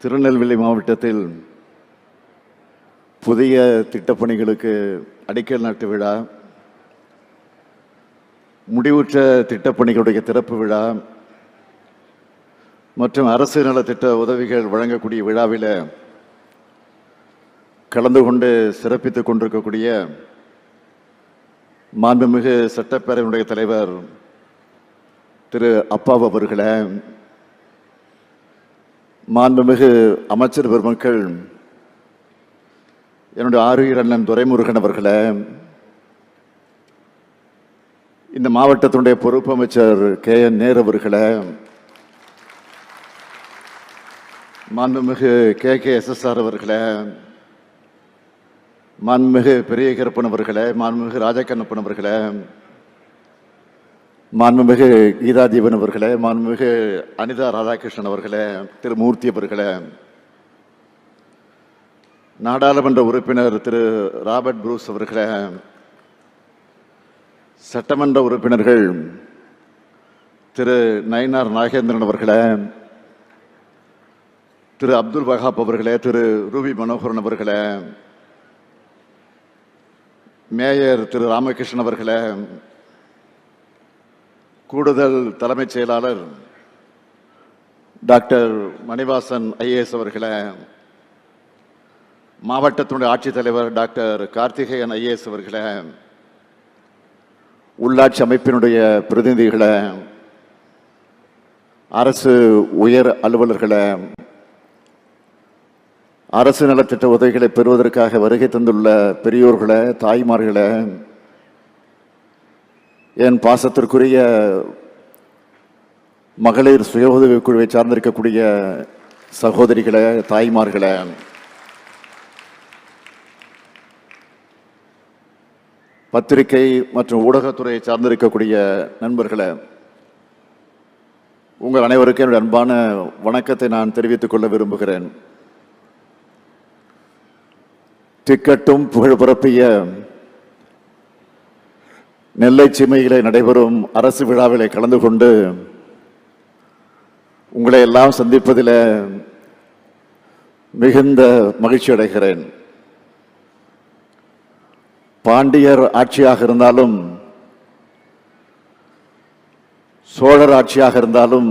திருநெல்வேலி மாவட்டத்தில் புதிய திட்டப்பணிகளுக்கு அடிக்கல் நாட்டு விழா, முடிவுற்ற திட்டப்பணிகளுடைய திறப்பு விழா மற்றும் அரசு நலத்திட்ட உதவிகள் வழங்கக்கூடிய விழாவில் கலந்து கொண்டு சிறப்பித்துக் கொண்டிருக்கக்கூடிய மாண்புமிகு சட்டப்பேரவையினுடைய தலைவர் திரு அப்பாவு அவர்களே, மாண்புமிகு அமைச்சர் பெருமக்கள், என்னுடைய ஆறுயிர் அண்ணன் துரைமுருகன் அவர்களே, இந்த மாவட்டத்தினுடைய பொறுப்பு அமைச்சர் KN நேரு அவர்களே, மாண்புமிகு KKSSR அவர்களே, மாண்புமிகு பெரிய கருப்பன் அவர்களே, மாண்புமிகு ராஜகண்ணப்பன் அவர்களே, மாண்புமிகு கீதா தீபன் அவர்களே, மாண்புமிகு அனிதா ராதாகிருஷ்ணன் அவர்களே, திரு மூர்த்தி அவர்களே, நாடாளுமன்ற உறுப்பினர் திரு ராபர்ட் புரூஸ் அவர்களே, சட்டமன்ற உறுப்பினர்கள் திரு நயினார் நாகேந்திரன் அவர்களே, திரு அப்துல் வஹாப் அவர்களே, திரு ரூபி மனோகரன் அவர்களே, மேயர் திரு ராமகிருஷ்ணன் அவர்களே, கூடுதல் தலைமைச் செயலாளர் டாக்டர் மணிவாசன் IAS அவர்களே, மாவட்டத்தினுடைய ஆட்சித்தலைவர் டாக்டர் கார்த்திகேயன் IAS அவர்களே, உள்ளாட்சி அமைப்பினுடைய பிரதிநிதிகளே, அரசு உயர் அலுவலர்களே, அரசு நலத்திட்ட உதவிகளை பெறுவதற்காக வருகை தந்துள்ள பெரியோர்களே, தாய்மார்களே, என் பாசத்திற்குரிய மகளிர் சுய உதவி குழுவை சார்ந்திருக்கக்கூடிய சகோதரிகளே, தாய்மார்களே, பத்திரிகை மற்றும் ஊடகத்துறையை சார்ந்திருக்கக்கூடிய நண்பர்களே, உங்கள் அனைவருக்கும் என்னுடைய அன்பான வணக்கத்தை நான் தெரிவித்துக் கொள்ள விரும்புகிறேன். திக்கட்டும் புகழ் பரப்பிய நெல்லை சீமையிலே நடைபெறும் அரசு விழாவிலே கலந்து கொண்டு உங்களை எல்லாம் சந்திப்பதில் மிகுந்த மகிழ்ச்சி அடைகிறேன். பாண்டியர் ஆட்சியாக இருந்தாலும், சோழர் ஆட்சியாக இருந்தாலும்,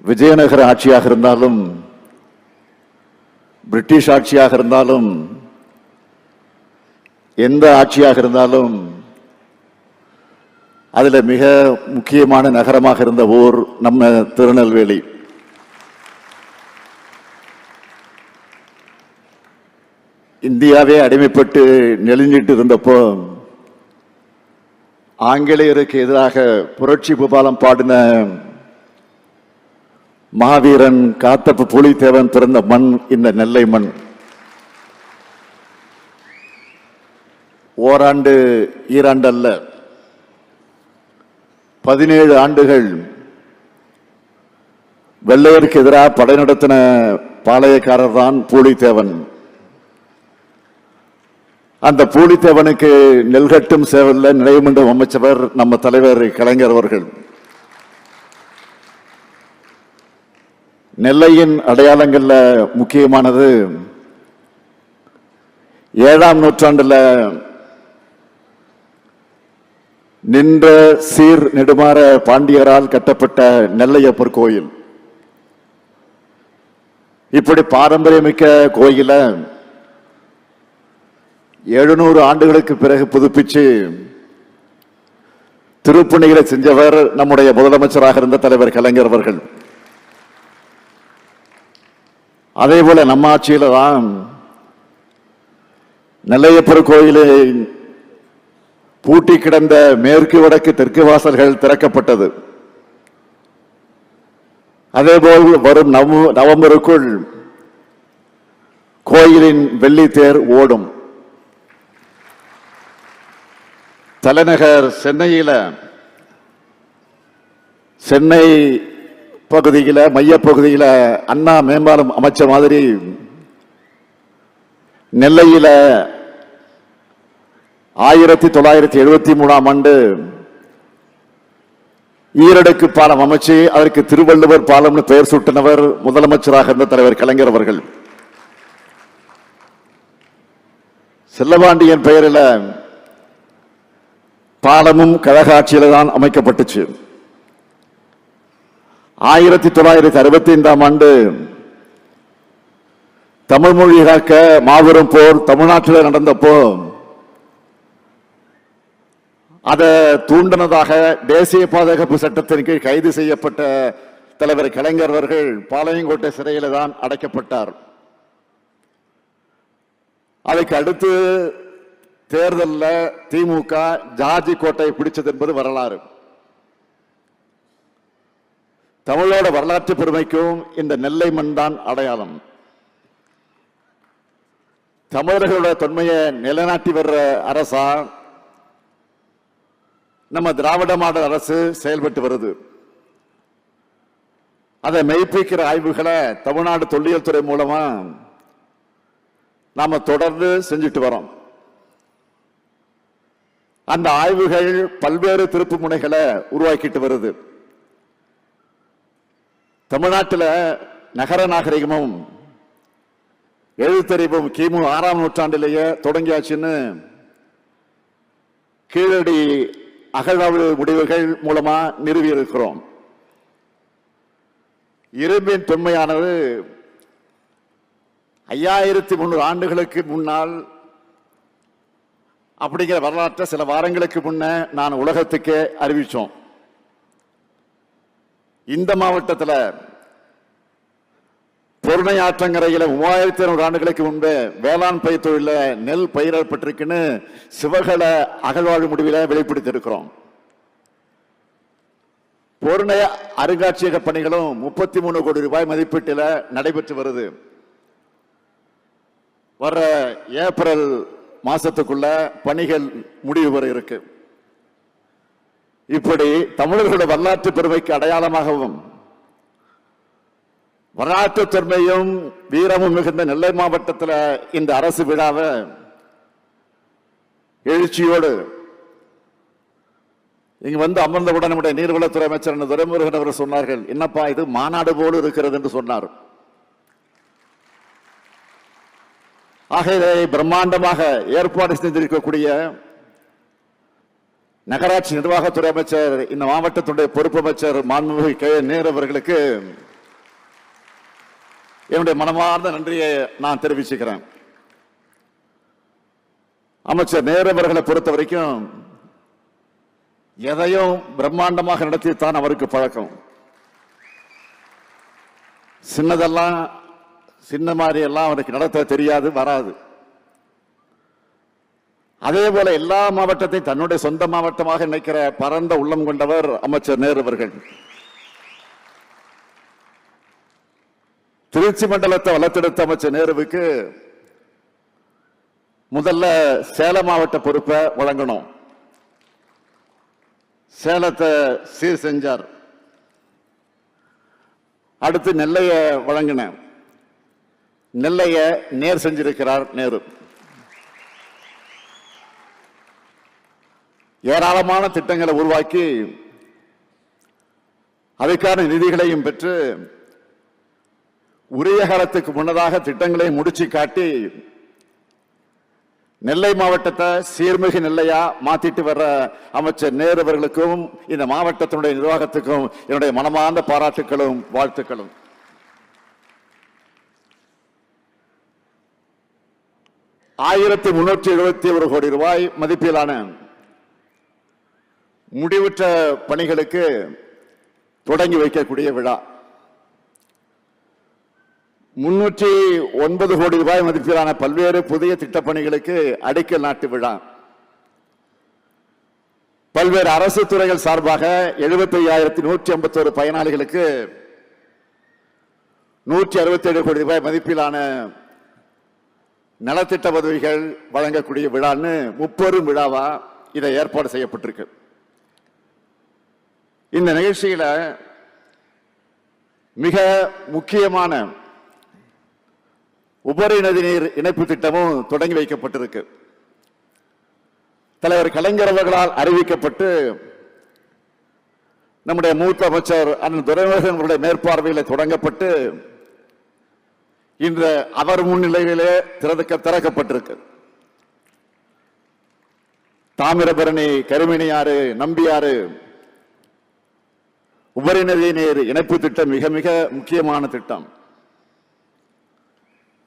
விஜயநகர ஆட்சியாக இருந்தாலும், பிரிட்டிஷ் ஆட்சியாக இருந்தாலும், எந்த ஆட்சியாக இருந்தாலும் அதில் மிக முக்கியமான நகரமாக இருந்த ஊர் நம்ம திருநெல்வேலி. இந்தியாவே அடிமைப்பட்டு நெளிஞ்சிட்டு இருந்தப்போ ஆங்கிலேயருக்கு எதிராக புரட்சி பூபாலம் பாடின மாவீரன் காத்தப்ப புலித்தேவன் பிறந்த மண் இந்த நெல்லை மண். ஓராண்டு ஈராண்டு அல்ல, 17 ஆண்டுகள் வெள்ளையருக்கு எதிராக படை நடத்தின பாளையக்காரர் தான் பூலித்தேவன். அந்த பூலித்தேவனுக்கு நெல்கட்டும் சேவல்ல நினைவுமன்றம் அமைச்சவர் நம்ம தலைவர் கலைஞர் அவர்கள். நெல்லையின் அடையாளங்கள்ல முக்கியமானது 7ஆம் நூற்றாண்டுல நின்ற சீர் நெடுமாற பாண்டியரால் கட்டப்பட்ட நெல்லையப்பர் கோயில். இப்படி பாரம்பரியமிக்க கோயில 700 ஆண்டுகளுக்கு பிறகு புதுப்பிச்சு திருப்பணிகளை செஞ்சவர் நம்முடைய முதலமைச்சராக இருந்த தலைவர் கலைஞர் அவர்கள். அதே போல நம்ம ஆட்சியில தான் நெல்லையப்பர் கோயிலை பூட்டி கிடந்த மேற்கு வடக்கு தெற்கு வாசல்கள் திறக்கப்பட்டது. அதேபோல் வரும் நவம்பருக்குள் கோயிலின் வெள்ளி தேர் ஓடும். தலைநகர் சென்னை பகுதியில் மையப்பகுதியில் அண்ணா மேம்பாலம் அமைச்ச மாதிரி நெல்லையில் 1973ஆம் ஆண்டு ஈரடுக்கு பாலம் அமைச்சு அதற்கு திருவள்ளுவர் பாலம்னு பெயர் சூட்டினவர் முதலமைச்சராக இருந்த தலைவர் கலைஞர் அவர்கள். செல்லபாண்டியன் பெயரில் பாலமும் கழக ஆட்சியில தான் அமைக்கப்பட்டுச்சு. 1965ஆம் ஆண்டு தமிழ் மொழி காக்க மாபெரும் போர் தமிழ்நாட்டில் நடந்தப்போ அதை தூண்டினதாக தேசிய பாதுகாப்பு சட்டத்தின் கீழ் கைது செய்யப்பட்ட தலைவர் கலைஞர் அவர்கள் பாளையங்கோட்டை சிறையில் தான் அடைக்கப்பட்டார். அதுக்கு அடுத்து தேர்தலில் திமுக ஜார்ஜி கோட்டையை பிடிச்சது என்பது வரலாறு. தமிழோட வரலாற்று பெருமைக்கும் இந்த நெல்லை மண் தான் அடையாளம். தமிழர்களோட தொன்மையை நிலைநாட்டி வர்ற அரசா நம்ம திராவிட மாடல் அரசு செயல்பட்டு வருது. அதை மெய்ப்பிக்கிற ஆய்வுகளை தமிழ்நாடு தொல்லியல் துறை மூலமா நாம தொடர்ந்து செஞ்சுட்டு வரோம். அந்த ஆய்வுகள் பல்வேறு திருப்பு முனைகளை உருவாக்கிட்டு வருது. தமிழ்நாட்டில் நகர நாகரிகமும் எழுத்தறிவும் கிமு 6ஆம் நூற்றாண்டிலேயே தொடங்கியாச்சுன்னு கீழடி அகழ்வாய்வு முடிவுகள் மூலமா நிறுவி இருக்கிறோம். இரும்பின் தொன்மையானது 5300 ஆண்டுகளுக்கு முன்னால் அப்படிங்கிற வரலாற்றை சில வாரங்களுக்கு முன்ன நான் உலகத்துக்கே அறிவிச்சோம். இந்த மாவட்டத்தில் பொருணை ஆற்றங்கரையில 3500 ஆண்டுகளுக்கு முன்பே வேளாண் பயிர் தொழில நெல் பயிரிடப்பட்டிருக்குன்னு சிவகல அகழ்வாழ்வு முடிவில வெளிப்படுத்தி இருக்கிறோம். பொருணை அருங்காட்சியக பணிகளும் 33 கோடி ரூபாய் மதிப்பீட்டில் நடைபெற்று வருது. வர ஏப்ரல் மாசத்துக்குள்ள பணிகள் முடிவு வர இருக்கு. இப்படி தமிழர்களுடைய வரலாற்று பெருமைக்கு அடையாளமாகவும் வரலாற்று தொன்மையும் வீரமும் மிகுந்த நெல்லை மாவட்டத்தில் இந்த அரசு விழாவை எழுச்சியோடு இங்க வந்து அமர்ந்தவுடன் நம்முடைய நீர்வளத்துறை அமைச்சர் துரைமுருகன் அவர் சொன்னார்கள், என்னப்பா இது மாநாடு போல இருக்கிறது என்று சொன்னார். ஆக இதை பிரம்மாண்டமாக ஏற்பாடு செய்திருக்கக்கூடிய நகராட்சி நிர்வாகத்துறை அமைச்சர், இந்த மாவட்டத்துடைய பொறுப்பு அமைச்சர் மாண்புமிகு கே நேரு அவர்களுக்கு என்னுடைய மனமார்ந்த நன்றியை நான் தெரிவிச்சுக்கிறேன். அமைச்சர் நேரு அவர்களை பொறுத்த வரைக்கும் எதையும் பிரம்மாண்டமாக நடத்தித்தான் அவருக்கு பழக்கம். சின்னதெல்லாம் சின்ன மாதிரி எல்லாம் அவருக்கு நடத்த தெரியாது, வராது. அதே போல எல்லா மாவட்டத்தையும் தன்னுடைய சொந்த மாவட்டமாக நினைக்கிற பரந்த உள்ளம் கொண்டவர் அமைச்சர் நேரு அவர்கள். திருச்சி மண்டலத்தை வளர்த்தெடுத்த அமைச்சர் நேருவுக்கு முதல்ல சேலம் மாவட்ட பொறுப்பை வழங்கணும். சேலத்தை சீர் செஞ்சார். அடுத்து நெல்லைய வழங்கின, நெல்லைய நேர் செஞ்சிருக்கிறார் நேரு. ஏராளமான திட்டங்களை உருவாக்கி அதுக்கான நிதிகளையும் பெற்று உரிய காலத்துக்கு முன்னதாக திட்டங்களை முடிச்சு காட்டி நெல்லை மாவட்டத்தை சீர்மிகு நெல்லையா மாத்திட்டு வர்ற அமைச்சர் நேரு அவர்களுக்கும் இந்த மாவட்டத்தினுடைய நிர்வாகத்துக்கும் என்னுடைய மனமார்ந்த பாராட்டுகளும் வாழ்த்துக்களும். $1371 கோடி ரூபாய் மதிப்பிலான முடிவுற்ற பணிகளுக்கு தொடங்கி வைக்கக்கூடிய விழா. 309 கோடி ரூபாய் மதிப்பிலான பல்வேறு புதிய திட்டப்பணிகளுக்கு அடிக்கல் நாட்டு விழா. பல்வேறு அரசு துறைகள் சார்பாக 75,151 பயனாளிகளுக்கு 167 கோடி ரூபாய் மதிப்பிலான நலத்திட்ட உதவிகள் வழங்கக்கூடிய விழான்னு 30 விழாவா இதை ஏற்பாடு செய்யப்பட்டிருக்கு. இந்த நிகழ்ச்சியில மிக முக்கியமான உபரி நதிநீர் இணைப்பு திட்டமும் தொடங்கி வைக்கப்பட்டிருக்கு. தலைவர் கலைஞர் அவர்களால் அறிவிக்கப்பட்டு நம்முடைய மூத்த அமைச்சர் அண்ணன் துரைமுருகனுடைய மேற்பார்வையில் தொடங்கப்பட்டு இன்று அவர் முன்னிலையிலே திறக்கப்பட்டிருக்கு. தாமிரபரணி, கருமணியாறு, நம்பியாறு உபரி நதி நீர் இணைப்பு திட்டம் மிக மிக முக்கியமான திட்டம்.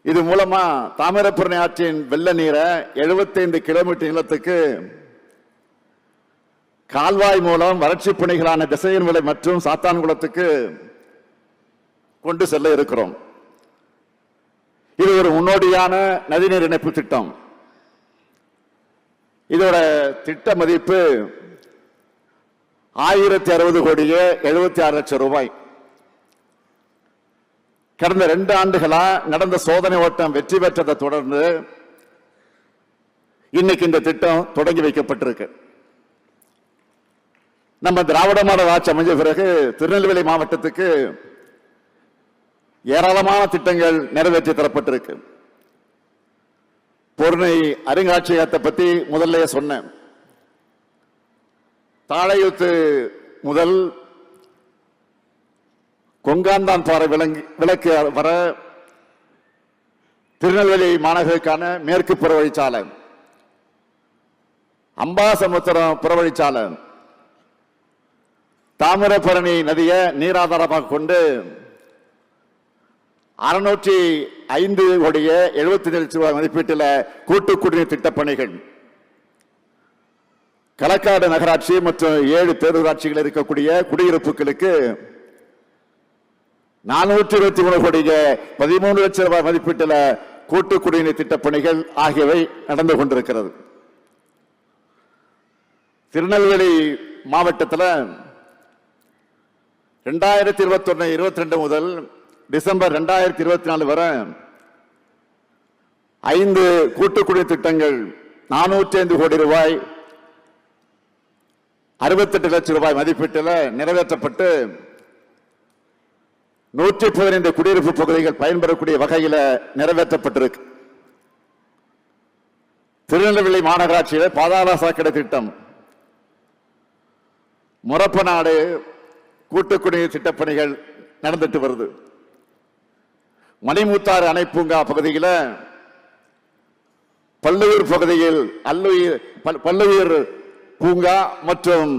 இது மூலமா தாமிரபரணி ஆற்றின் வெள்ள நீரை 75 கிலோமீட்டர் நீளத்துக்கு கால்வாய் மூலம் வறட்சி பணிகளான திசையன்விளை மற்றும் சாத்தான்குளத்துக்கு கொண்டு செல்ல இருக்கிறோம். இது ஒரு முன்னோடியான நதிநீர் இணைப்பு திட்டம். இதோட திட்ட மதிப்பு 1060 கோடியே 76 லட்சம் ரூபாய். கடந்த 2 ஆண்டுகளா நடந்த சோதனை ஓட்டம் வெற்றி பெற்றதை தொடர்ந்து இன்னைக்கு இந்த திட்டம் தொடங்கி வைக்கப்பட்டிருக்கு. நம்ம திராவிட மாடல் ஆட்சி அமைஞ்ச பிறகு திருநெல்வேலி மாவட்டத்துக்கு ஏராளமான திட்டங்கள் நிறைவேற்றி தரப்பட்டிருக்கு. பொருணை அருங்காட்சியகத்தை பத்தி முதல்ல சொன்னேன். தாழையூத்து முதல் கொங்காந்தான் பாறை விளக்கு வர திருநெல்வேலி மாநகருக்கான மேற்கு புறவழிச்சாலை, அம்பாசமுத்திரம் புறவழிச்சாலை, தாமிரபரணி நதியை நீராதாரமாக கொண்டு 605 கோடியே 75 லட்சம் ரூபாய் மதிப்பீட்டில் கூட்டு குடிநீர் திட்ட பணிகள், களக்காடு நகராட்சி மற்றும் 7 பேரூராட்சிகள் இருக்கக்கூடிய குடியிருப்புகளுக்கு 423 கோடியே 13 லட்சம் ரூபாய் மதிப்பீட்டில் கூட்டு குடிநீர் திட்ட பணிகள் ஆகியவை நடந்து கொண்டிருக்கிறது. திருநெல்வேலி மாவட்டத்தில் 2021-22 முதல் டிசம்பர் 2024 வரை 5 கூட்டு குடிநீர் திட்டங்கள் 405 கோடி ரூபாய் 68 லட்சம் ரூபாய் மதிப்பீட்டில் நிறைவேற்றப்பட்டு 115 குடியிருப்பு பகுதிகள் பயன்பெறக்கூடிய வகையில் நிறைவேற்றப்பட்டிருக்கு. திருநெல்வேலி மாநகராட்சியில் பாதாள சாக்கடை திட்டம், முரப்பநாடு கூட்டு குடிநீர் திட்டப்பணிகள் நடந்துட்டு வருது. மணிமுத்தாறு அணை பூங்கா பகுதியில் பல்லுயிர் பகுதியில் பல்லுயிர் பூங்கா மற்றும்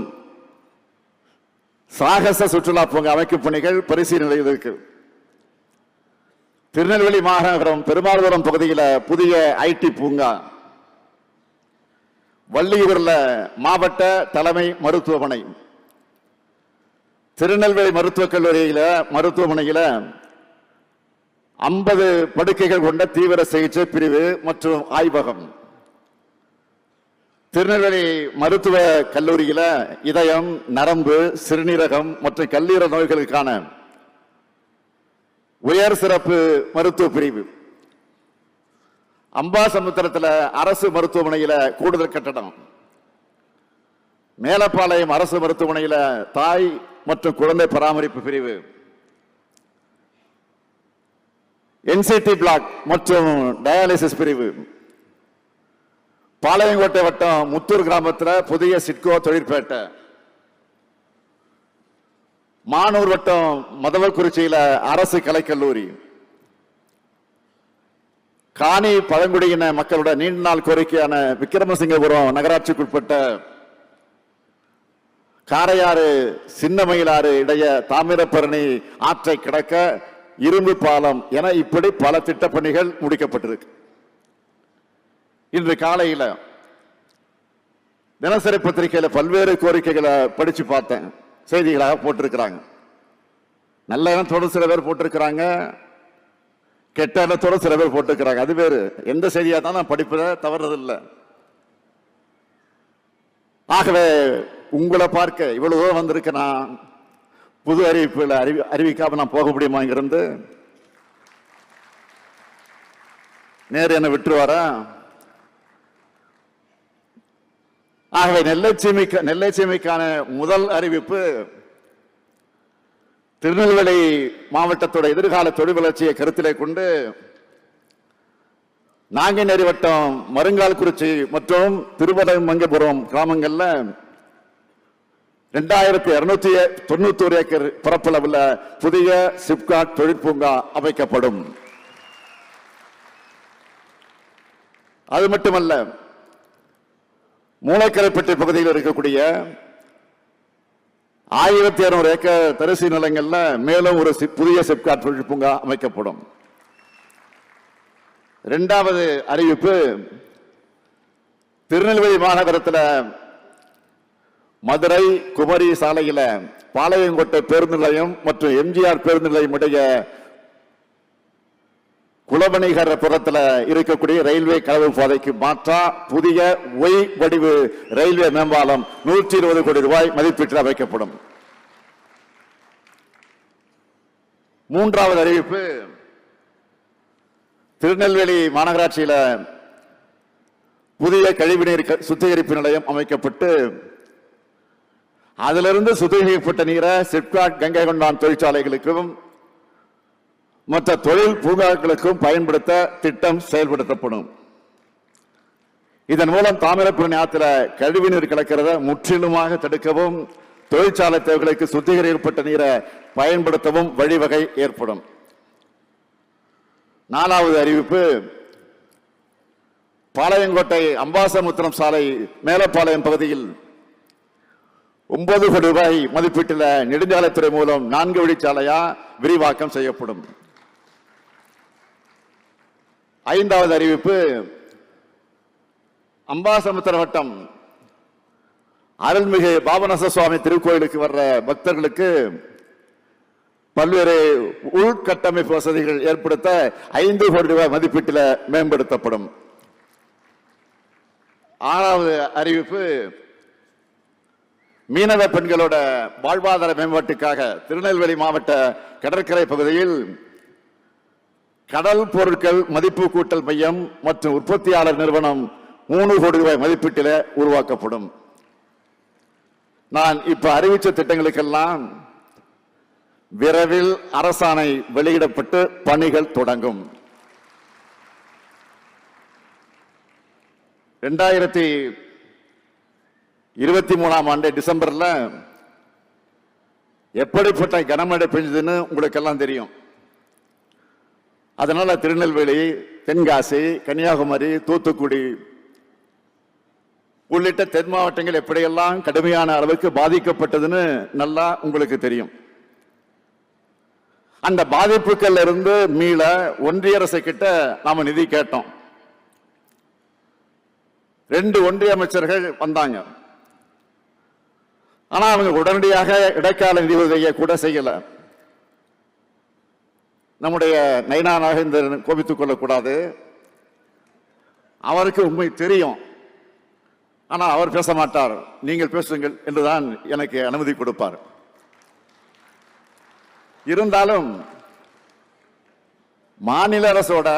சாகச சுற்றுலா பூங்கா அமைக்கும் பணிகள் பரிசீலனையில் இருக்கு. திருநெல்வேலி மாநகரம் பெருமாள்புரம் பகுதியில் புதிய ஐடி பூங்கா, வள்ளியூர்ல மாவட்ட தலைமை மருத்துவமனை, திருநெல்வேலி மருத்துவக் கல்லூரியில மருத்துவமனையில் 50 படுக்கைகள் கொண்ட தீவிர சிகிச்சை பிரிவு மற்றும் ஆய்வகம், திருநெல்வேலி மருத்துவ கல்லூரியில இதயம், நரம்பு, சிறுநீரகம் மற்றும் கல்லீரல் நோய்களுக்கான உயர் சிறப்பு மருத்துவ பிரிவு, அம்பாசமுத்திரத்தில் அரசு மருத்துவமனையில கூடுதல் கட்டடம், மேலப்பாளையம் அரசு மருத்துவமனையில தாய் மற்றும் குழந்தை பராமரிப்பு பிரிவு, என்சிடி பிளாக் மற்றும் டயாலிசிஸ் பிரிவு, பாளையங்கோட்டை வட்டம் முத்தூர் கிராமத்தில் புதிய சிட்கோ தொழிற்பேட்டை, மானூர் வட்டம் மதவக்குறிச்சியில அரசு கலைக்கல்லூரி, காணி பழங்குடியின மக்களோட நீண்ட நாள் கோரிக்கையான விக்கிரமசிங்கபுரம் நகராட்சிக்குட்பட்ட காரையாறு சின்னமயிலாறு இடைய தாமிரபரணி ஆற்றை கடக்க இரும்பு பாலம் என இப்படி பல திட்டப்பணிகள் முடிக்கப்பட்டிருக்கு. இன்று காலையில் தினசரி பத்திரிகையில் பல்வேறு கோரிக்கைகளை படிச்சு பார்த்தேன், செய்திகளாக போட்டிருக்கிறாங்க. நல்ல எண்ணத்தோடு சில பேர் போட்டிருக்கிறாங்க, கெட்ட எண்ணத்தோடு சில பேர் போட்டிருக்கிறாங்க. அது வேறு, எந்த செய்தியாக தான் நான் படிப்பதை தவறுதில்லை. ஆகவே உங்களை பார்க்க இவ்வளவு தூரம் வந்திருக்க நான் புது அறிவிப்புகளை அறிவிக்காம நான் போக முடியுமா? இங்கிருந்து நேரு என்ன விட்டுருவாரா? ஆகவே நெல்லை சீமைக்கான முதல் அறிவிப்பு திருநெல்வேலி மாவட்டத்தோட எதிர்கால தொழில் வளர்ச்சியை கருத்திலே கொண்டு நாங்குநேரி வட்டம் மருங்கால்குறிச்சி மற்றும் திருவடமங்கபுரம் கிராமங்கள்ல 2291 ஏக்கர் பரப்பளவுள்ள புதிய சிப்காட் தொழிற்பூங்கா அமைக்கப்படும். அது மட்டுமல்ல, மூலக்கரைப்பட்டி பகுதியில் இருக்கக்கூடிய 1200 ஏக்கர் தரிசு நிலங்கள்ல மேலும் ஒரு புதிய சிப்காட் தொழிற்பூங்கா அமைக்கப்படும். இரண்டாவது அறிவிப்பு, திருநெல்வேலி மாநகரத்தில் மதுரை குமரி சாலையில பாளையங்கோட்டை பேருந்து நிலையம் மற்றும் எம்ஜிஆர் பேருந்து நிலையம் உடைய குலபணிகர புறத்தில் இருக்கக்கூடிய ரயில்வே கலவு பாதைக்கு மாற்றா புதிய ஒய் வடிவு ரயில்வே மேம்பாலம் 120 கோடி ரூபாய் மதிப்பீட்டில் அமைக்கப்படும். மூன்றாவது அறிவிப்பு, திருநெல்வேலி மாநகராட்சியில புதிய கழிவுநீர் சுத்திகரிப்பு நிலையம் அமைக்கப்பட்டு அதிலிருந்து சுத்திகரிக்கப்பட்ட நீரை சிப்காட் கங்கை கொண்டான் தொழிற்சாலைகளுக்கும் மற்ற தொழில் பூங்காக்களுக்கும் பயன்படுத்த திட்டம் செயல்படுத்தப்படும். இதன் மூலம் தாமிரபரணி ஆற்றில கழிவுநீர் கலக்கிறத முற்றிலுமாக தடுக்கவும் தொழிற்சாலை தேவைகளுக்கு சுத்திகரிக்கப்பட்ட நீரை பயன்படுத்தவும் வழிவகை ஏற்படும். நாலாவது அறிவிப்பு, பாளையங்கோட்டை அம்பாசமுத்திரம் சாலை மேலப்பாளையம் பகுதியில் 9 கோடி ரூபாய் மதிப்பீட்டில் நெடுஞ்சாலைத்துறை மூலம் 4 வழிச்சாலையா விரிவாக்கம் செய்யப்படும். ஐந்தாவது அறிவிப்பு, அம்பாசமுத்திரம் வட்டம் அருள்மிகு பாபநாச சுவாமி திருக்கோயிலுக்கு வர்ற பக்தர்களுக்கு பல்வேறு உள்கட்டமைப்பு வசதிகள் ஏற்படுத்த 5 கோடி ரூபாய் மதிப்பீட்டில் மேம்படுத்தப்படும். ஆறாவது அறிவிப்பு, மீனவ பெண்களோட வாழ்வாதார மேம்பாட்டுக்காக திருநெல்வேலி மாவட்ட கடற்கரை பகுதியில் கடல் பொருட்கள் மதிப்பு கூட்டல் மையம் மற்றும் உற்பத்தியாளர் நிறுவனம் 3 கோடி ரூபாய் மதிப்பீட்டில் உருவாக்கப்படும். நான் இப்ப அறிவித்த திட்டங்களுக்கெல்லாம் விரைவில் அரசாணை வெளியிடப்பட்டு பணிகள் தொடங்கும். 2023 டிசம்பர்ல எப்படிப்பட்ட கனமழை பெஞ்சதுன்னு உங்களுக்கு எல்லாம் தெரியும். அதனால திருநெல்வேலி, தென்காசி, கன்னியாகுமரி, தூத்துக்குடி உள்ளிட்ட தென் மாவட்டங்கள் எப்படியெல்லாம் கடுமையான அளவுக்கு பாதிக்கப்பட்டதுன்னு நல்லா உங்களுக்கு தெரியும். அந்த பாதிப்புகள் இருந்து மீள ஒன்றிய அரசு கிட்ட நாம நிதி கேட்டோம். 2 ஒன்றிய அமைச்சர்கள் வந்தாங்க. ஆனா அவங்க உடனடியாக இடைக்கால நிதி உதவியை கூட செய்யல. நம்முடைய நைனா நாகேந்திரன் கோபித்துக் கொள்ளக்கூடாது, அவருக்கு உண்மை தெரியும். ஆனா அவர் பேச மாட்டார், நீங்கள் பேசுங்கள் என்றுதான் எனக்கு அனுமதி கொடுப்பார். இருந்தாலும் மாநில அரசோட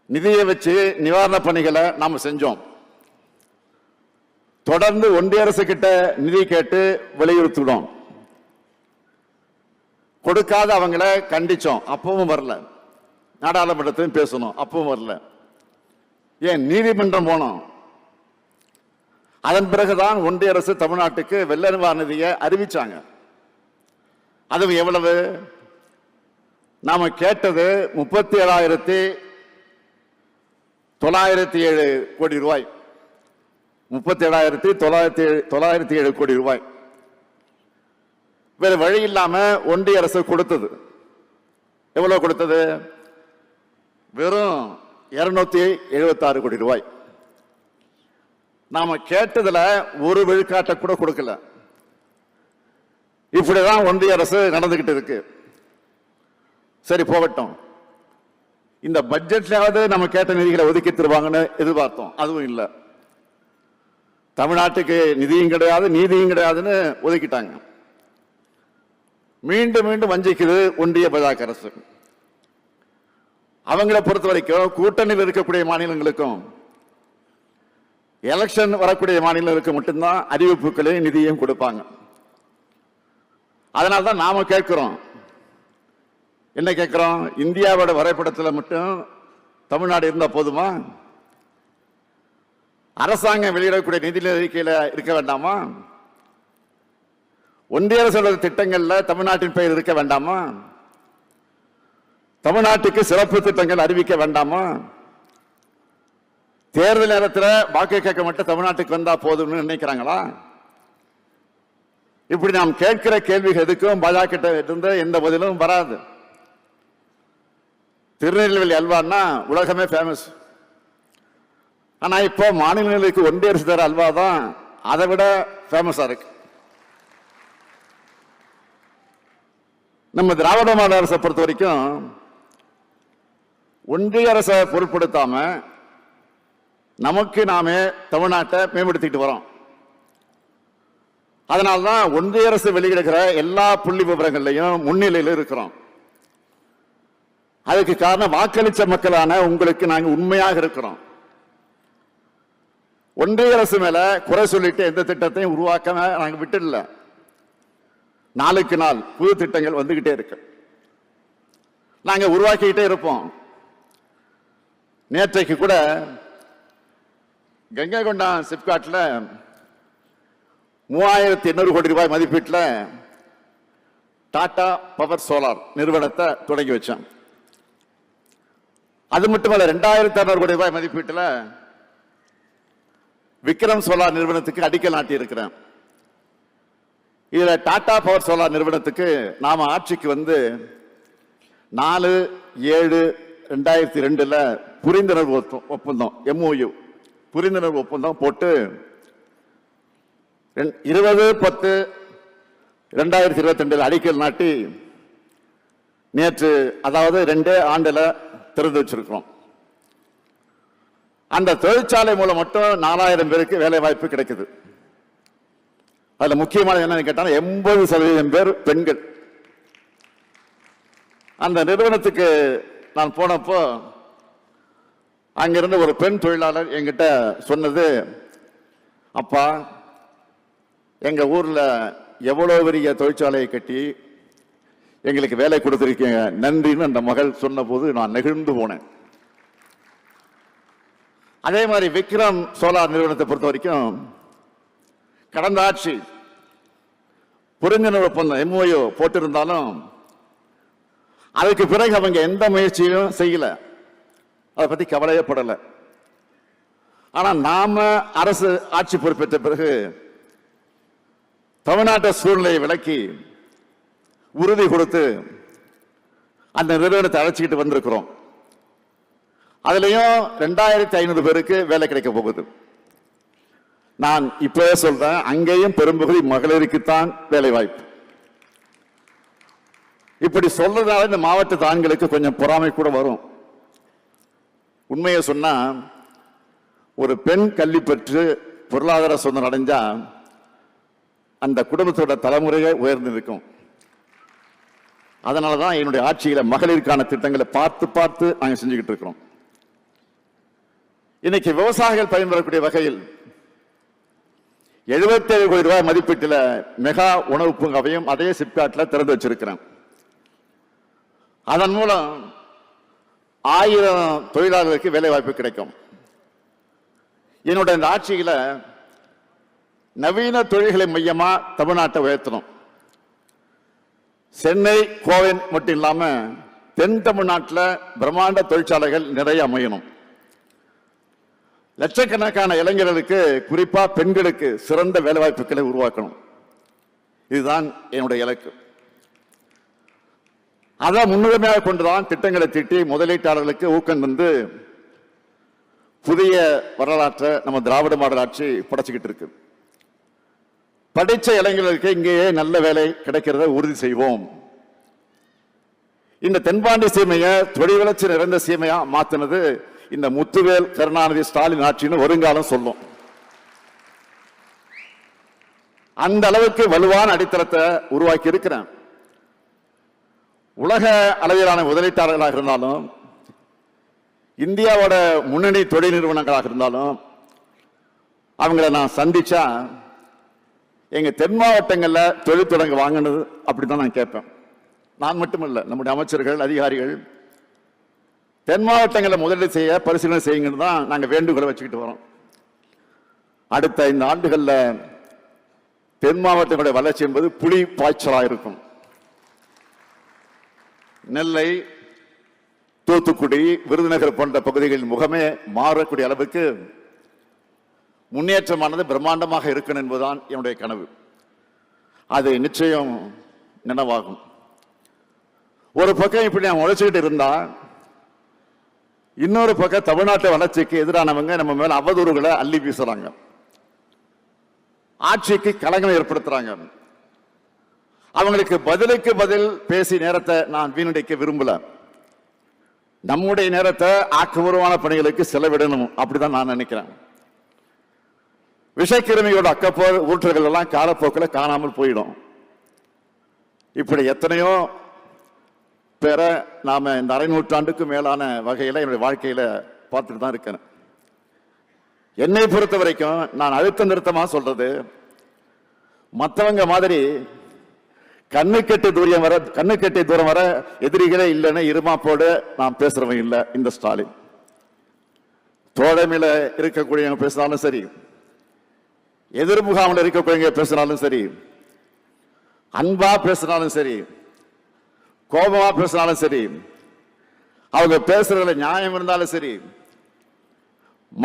நிதியை வச்சு நிவாரண பணிகளை நாம செஞ்சோம். தொடர்ந்து ஒன்றிய அரசு கிட்ட நிதி கேட்டு வலியுறுத்தினோம். கொடுக்காத அவங்களை கண்டிச்சோம், அப்பவும் வரல. நாடாளுமன்றத்தையும் பேசணும், அப்பவும் வரல. ஏன் நீதிமன்றம் போனோம். அதன் பிறகுதான் ஒன்றிய அரசு தமிழ்நாட்டுக்கு வெள்ள நிவாரண நிதியை அறிவிச்சாங்க. அது எவ்வளவு? நாம கேட்டது 37,907 கோடி ரூபாய். 37,907 கோடி ரூபாய். வேற வழி இல்லாம ஒன்றிய அரசு கொடுத்தது. எவ்வளவு கொடுத்தது? வெறும் 276 கோடி ரூபாய். நாம கேட்டதுல ஒரு விழுக்காட்டை கூட கொடுக்கல. இப்படிதான் ஒன்றிய அரசு நடந்துகிட்டு இருக்கு. சரி போகட்டும், இந்த பட்ஜெட்லாவது நம்ம கேட்ட நிதிகளை ஒதுக்கி தருவாங்கன்னு எதிர்பார்த்தோம். அதுவும் இல்லை. தமிழ்நாட்டுக்கு நிதியும் கிடையாது, நீதியும் கிடையாதுன்னு ஒதுக்கிட்டாங்க. மீண்டும் மீண்டும் வஞ்சிக்குது ஒன்றிய பாஜக அரசு. அவங்களை பொறுத்த வரைக்கும் கூட்டணியில் இருக்கக்கூடிய மாநிலங்களுக்கும் எலெக்ஷன் வரக்கூடிய மாநிலங்களுக்கு மட்டும்தான் அறிவிப்புகளையும் நிதியும் கொடுப்பாங்க. அதனால்தான் நாம கேட்கிறோம். என்ன கேட்கிறோம்? இந்தியாவோட வரைபடத்தில் மட்டும் தமிழ்நாடு இருந்தா போதுமா? அரசாங்கம் வெளியிடக்கூடிய நிதி அறிக்கையில இருக்க வேண்டாமா? ஒன்றிய அரசு திட்டங்கள்ல தமிழ்நாட்டின் பெயர் இருக்க வேண்டாமா? தமிழ்நாட்டுக்கு சிறப்பு திட்டங்கள் அறிவிக்க வேண்டாமா? தேர்தல் நேரத்தில் வாக்கு கேட்க மட்டும் தமிழ்நாட்டுக்கு வந்தா போதும்னு நினைக்கிறாங்களா? இப்படி நாம் கேட்கிற கேள்விகள் எதுக்கும் பாஜக கிட்ட இருந்து எந்த பதிலும் வராது. திருநெல்வேலி அல்வான்னா உலகமே ஃபேமஸ். ஆனா இப்போ மாநிலங்களுக்கு ஒன்றிய அரசு தர அல்வா தான் அதை விட ஃபேமஸா இருக்கு. நம்ம திராவிட மாடல் அரசை பொறுத்த வரைக்கும் ஒன்றிய அரசை பொருட்படுத்தாம நமக்கு நாமே தமிழ்நாட்டை மேம்படுத்திட்டு வரோம். அதனால்தான் ஒன்றிய அரசு வெளியிடுகிற எல்லா புள்ளி விவரங்கள்லையும் முன்னிலையில் இருக்கிறோம். அதுக்கு காரணம் வாக்களிச்ச மக்களான உங்களுக்கு நாங்க உண்மையாக இருக்கிறோம். ஒன்றிய அரசு மேல குறை சொல்லிட்டு எந்த திட்டத்தையும் உருவாக்க நாங்க விட்டுடல. நாளுக்கு நாள் புது திட்டங்கள் வந்துகிட்டே இருக்கு, நாங்க உருவாக்கிக்கிட்டே இருப்போம். நேற்றைக்கு கூட கங்கை கொண்டா சிப்காட்ல 3800 கோடி ரூபாய் மதிப்பீட்டில் டாடா பவர் சோலார் நிறுவனத்தை தொடங்கி வச்சோம். அது மட்டுமல்ல, 2600 கோடி ரூபாய் மதிப்பீட்டில் விக்ரம் சோலார் நிறுவனத்துக்கு அடிக்கல் நாட்டி இருக்கிறேன். இதுல டாடா பவர் சோலார் நிறுவனத்துக்கு நாம ஆட்சிக்கு வந்து 4/7/2002 புரிந்துணர்வு ஒப்பந்தம் MOU புரிந்துணர்வு ஒப்பந்தம் போட்டு 20/10/2022 அடிக்கல் நாட்டி நேற்று, அதாவது 2 ஆண்டுல திறந்து வச்சிருக்கிறோம். அந்த தொழிற்சாலை மூலம் மட்டும் 4000 பேருக்கு வேலை வாய்ப்பு கிடைக்குது. அதுல முக்கியமான என்னன்னு கேட்டா 80% பேர் பெண்கள். அந்த நிறுவனத்துக்கு நான் போனப்போ அங்கிருந்து ஒரு பெண் தொழிலாளர் என்கிட்ட சொன்னது, அப்பா எங்க ஊர்ல எவ்வளவு பெரிய தொழிற்சாலையை கட்டி எங்களுக்கு வேலை கொடுத்திருக்கீங்க, நன்றின்னு அந்த மகள் சொன்ன போது நான் நெகிழ்ந்து போனேன். அதே மாதிரி விக்ரம் சோலார் நிறுவனத்தை பொறுத்த வரைக்கும் கடந்த ஆட்சி புரிந்துணர்வு ஒப்பந்தம் MOU போட்டிருந்தாலும் அதுக்கு பிறகு அவங்க எந்த முயற்சியும் செய்யல, அதை பத்தி கவலையப்படல. ஆனா நாம அரசு ஆட்சி பொறுப்பேற்ற பிறகு தமிழ்நாட்டு சூழ்நிலையை விளக்கி உறுதி கொடுத்து அந்த நிறுவனத்தை அழைச்சிக்கிட்டு வந்திருக்கிறோம். அதுலயும் 2500 பேருக்கு வேலை கிடைக்க போகுது. நான் இப்பவே சொல்றேன், அங்கேயும் பெரும்பகுதி மகளிருக்குத்தான் வேலை வாய்ப்பு. இப்படி சொல்றதால இந்த மாவட்ட ஆண்களுக்கு கொஞ்சம் பொறாமை கூட வரும். உண்மையை சொன்னா, ஒரு பெண் கல்வி பெற்று பொருளாதார சுதந்திரம் அடைஞ்சா அந்த குடும்பத்தோட தலைமுறையே உயர்ந்து இருக்கும். அதனாலதான் என்னுடைய ஆட்சியில மகளிருக்கான திட்டங்களை பார்த்து பார்த்து நாங்க செஞ்சுக்கிட்டு இருக்கிறோம். இன்னைக்கு விவசாயிகள் பயன்பெறக்கூடிய வகையில் 77 கோடி ரூபாய் மதிப்பீட்டில் மெகா உணவு பூங்காவையும் அதே சிப்காட்ல திறந்து வச்சிருக்கிறேன். அதன் மூலம் 1000 தொழிலாளர்களுக்கு வேலை வாய்ப்பு கிடைக்கும். என்னுடைய இந்த ஆட்சியில நவீன தொழில்களை மையமா தமிழ்நாட்டை உயர்த்தணும். சென்னை, கோவை மட்டும் இல்லாம தென் தமிழ்நாட்டில் பிரம்மாண்ட தொழிற்சாலைகள் நிறைய அமையணும். லட்சக்கணக்கான இளைஞர்களுக்கு, குறிப்பா பெண்களுக்கு சிறந்த வேலை வாய்ப்புகளை உருவாக்கணும். இதுதான் என்னுடைய இலக்கு. அதான் முன்னுரிமையாக கொண்டுதான் திட்டங்களை தீட்டி முதலீட்டாளர்களுக்கு ஊக்கம் வந்து புதிய வரலாற்றை நம்ம திராவிட மாடல் ஆட்சி படைச்சுக்கிட்டு இருக்கு. படிச்ச இளைஞர்களுக்கு இங்கேயே நல்ல வேலை கிடைக்கிறத உறுதி செய்வோம். இந்த தென்பாண்டி சீமையை தொழில் வளர்ச்சி நிறைந்த சீமையா மாத்தினது இந்த முத்துவேல் கருணாநிதி ஸ்டாலின் ஆட்சின்னு வருங்காலம் சொல்லும். அந்த அளவுக்கு வலுவான அடித்தளத்தை உருவாக்கி இருக்கிறேன். உலக அளவிலான முதலீட்டாளர்களாக இருந்தாலும், இந்தியாவோட முன்னணி தொழில் நிறுவனங்களாக இருந்தாலும், அவங்களை நான் சந்திச்சா எங்க தென் மாவட்டங்கள்ல தொழில் தொடங்க வாங்கினது அப்படிதான் நான் கேட்பேன். நான் மட்டுமல்ல, நம்முடைய அமைச்சர்கள், அதிகாரிகள் தென் மாவட்டங்களில் முதலீடு செய்ய பரிசீலனை செய்யுங்கன்னு தான் நாங்கள் வேண்டுகோளை வச்சுக்கிட்டு வரோம். அடுத்த 5 ஆண்டுகளில் தென் மாவட்டங்களுடைய வளர்ச்சி என்பது புலி பாய்ச்சலாக இருக்கும். நெல்லை, தூத்துக்குடி, விருதுநகர் போன்ற பகுதிகளின் முகமே மாறக்கூடிய அளவுக்கு முன்னேற்றமானது பிரம்மாண்டமாக இருக்கணும் என்பதுதான் என்னுடைய கனவு. அது நிச்சயம் நினைவாகும். ஒரு பக்கம் இப்படி நான் உழைச்சிக்கிட்டு இருந்தா, இன்னொரு பக்கம் தமிழ்நாட்டு வளர்ச்சிக்கு எதிரானவங்க நம்ம மேல அவதூறுகளை அள்ளி வீசுறாங்க, ஆட்சிக்கு கலகம் ஏற்படுத்துறாங்க. அவங்களுக்கு பதிலுக்கு பதில் பேசி நேரத்தை நான் வீணடிக்க விரும்பல. நம்முடைய நேரத்தை ஆக்கப்பூர்வமான பணிகளுக்கு செலவிடணும், அப்படிதான் நான் நினைக்கிறேன். விஷக்கிருமியோட அக்கப்போர் ஊற்றல்கள் எல்லாம் காலப்போக்கில் காணாமல் போயிடும். இப்படி எத்தனையோ பேரை நாம இந்த அரை நூற்றாண்டுக்கு மேலான வகையில என்னுடைய வாழ்க்கையில பார்த்துட்டு தான் இருக்கேன். என்னை பொறுத்த வரைக்கும் நான் அழுத்த நிறுத்தமா சொல்றது, மற்றவங்க மாதிரி கண்ணுக்கெட்டி தூரம் வர எதிரிகளே இல்லைன்னு இருமாப்போடு நான் பேசுறவன் இல்லை. இந்த ஸ்டாலின் தோழமையில இருக்கக்கூடியவங்க பேசினாலும் சரி, எதிர்முகாமில் இருக்கக்கூடியவங்க பேசினாலும் சரி, அன்பா பேசினாலும் சரி, கோபமா பேசினாலும் சரி, அவங்க பேசுறதுல நியாயம் இருந்தாலும் சரி,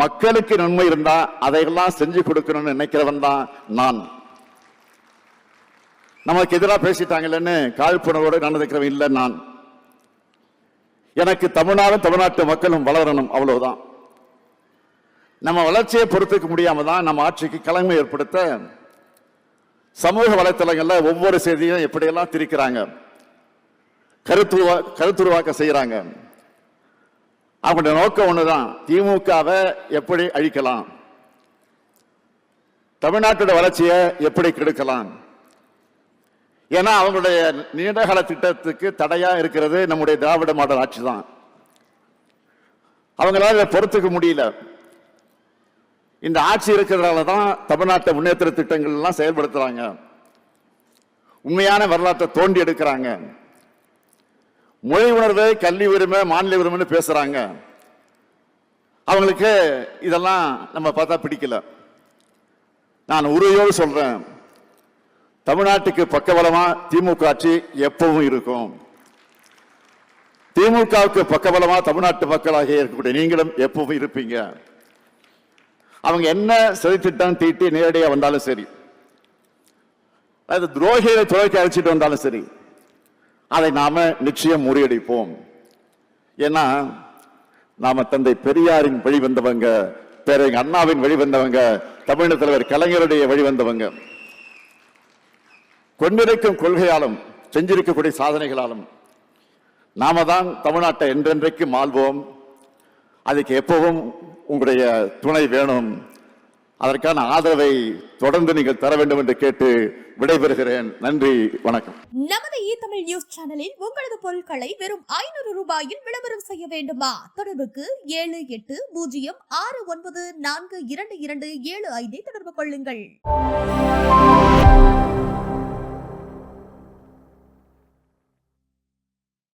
மக்களுக்கு நன்மை இருந்தா அதையெல்லாம் செஞ்சு கொடுக்கணும்னு நினைக்கிறவன் தான் நான். நமக்கு எதிராக பேசிட்டாங்கன்னு காழ்ப்புணர்வோடு நடந்துக்கிறவன் இல்லை நான். எனக்கு தமிழ்நாடும் தமிழ்நாட்டு மக்களும் வளரணும், அவ்வளவுதான். நம்ம வளர்ச்சியை பொறுத்துக்க முடியாம தான் நம்ம ஆட்சிக்கு கலங்கை ஏற்படுத்த சமூக வலைத்தளங்கள்ல ஒவ்வொரு செய்தியும் எப்படியெல்லாம் திரிக்கிறாங்க, கருத்துருவாக்க செய்யறாங்க. அவங்களுடைய நோக்கம் ஒண்ணுதான், திமுகவை எப்படி அழிக்கலாம், தமிழ்நாட்டோட வளர்ச்சியை எப்படி கெடுக்கலாம். ஏன்னா அவங்களுடைய நீண்டகால திட்டத்துக்கு தடையா இருக்கிறது நம்முடைய திராவிட மாடல் ஆட்சி தான். அவங்களால பொறுத்துக்க முடியல. இந்த ஆட்சி இருக்கிறதால தான் தமிழ்நாட்டை முன்னேற்ற திட்டங்கள் எல்லாம் செயல்படுத்துறாங்க, உண்மையான வரலாற்றை தோண்டி எடுக்கிறாங்க, மொழி உணர்வு, கல்வி உரிமை, மாநில உரிமைன்னு பேசுறாங்க. அவங்களுக்கு இதெல்லாம் நம்ம பார்த்தா பிடிக்கல. நான் உறுதியோடு சொல்றேன், தமிழ்நாட்டுக்கு பக்கபலமா திமுக ஆட்சி எப்பவும் இருக்கும். திமுகவுக்கு பக்கபலமா தமிழ்நாட்டு மக்களாக இருக்கக்கூடிய நீங்களும் எப்பவும் இருப்பீங்க. அவங்க என்ன சதித்திட்டம் தீட்டி நேரடியாக வந்தாலும் சரி, அது துரோகிகளை துறைக்கு அழைச்சிட்டு வந்தாலும் சரி, அதை நாம நிச்சயம் முறியடிப்போம். ஏன்னா நாம தந்தை பெரியாரின் வழி வந்தவங்க, பேரறிஞர் அண்ணாவின் வழி வந்தவங்க, தமிழக தலைவர் கலைஞருடைய வழி வந்தவங்க. கொண்டிருக்கும் கொள்கையாலும் செஞ்சிருக்கக்கூடிய சாதனைகளாலும் நாம தான் தமிழ்நாட்டை என்றென்றைக்கு மாள்வோம். அதுக்கு எப்பவும் உங்களுடைய துணை வேணும். அதற்கான ஆதரவை தொடர்ந்து நீங்கள் தர வேண்டும் என்று கேட்டு விடைபெறுகிறேன். நன்றி, வணக்கம். நமது தமிழ் நியூஸ் சேனலில் உங்களது பொருட்களை வெறும் 500 ரூபாயில் விளம்பரம் செய்ய வேண்டுமா? தொடர்புக்கு 7806942275 தொடர்பு கொள்ளுங்கள்.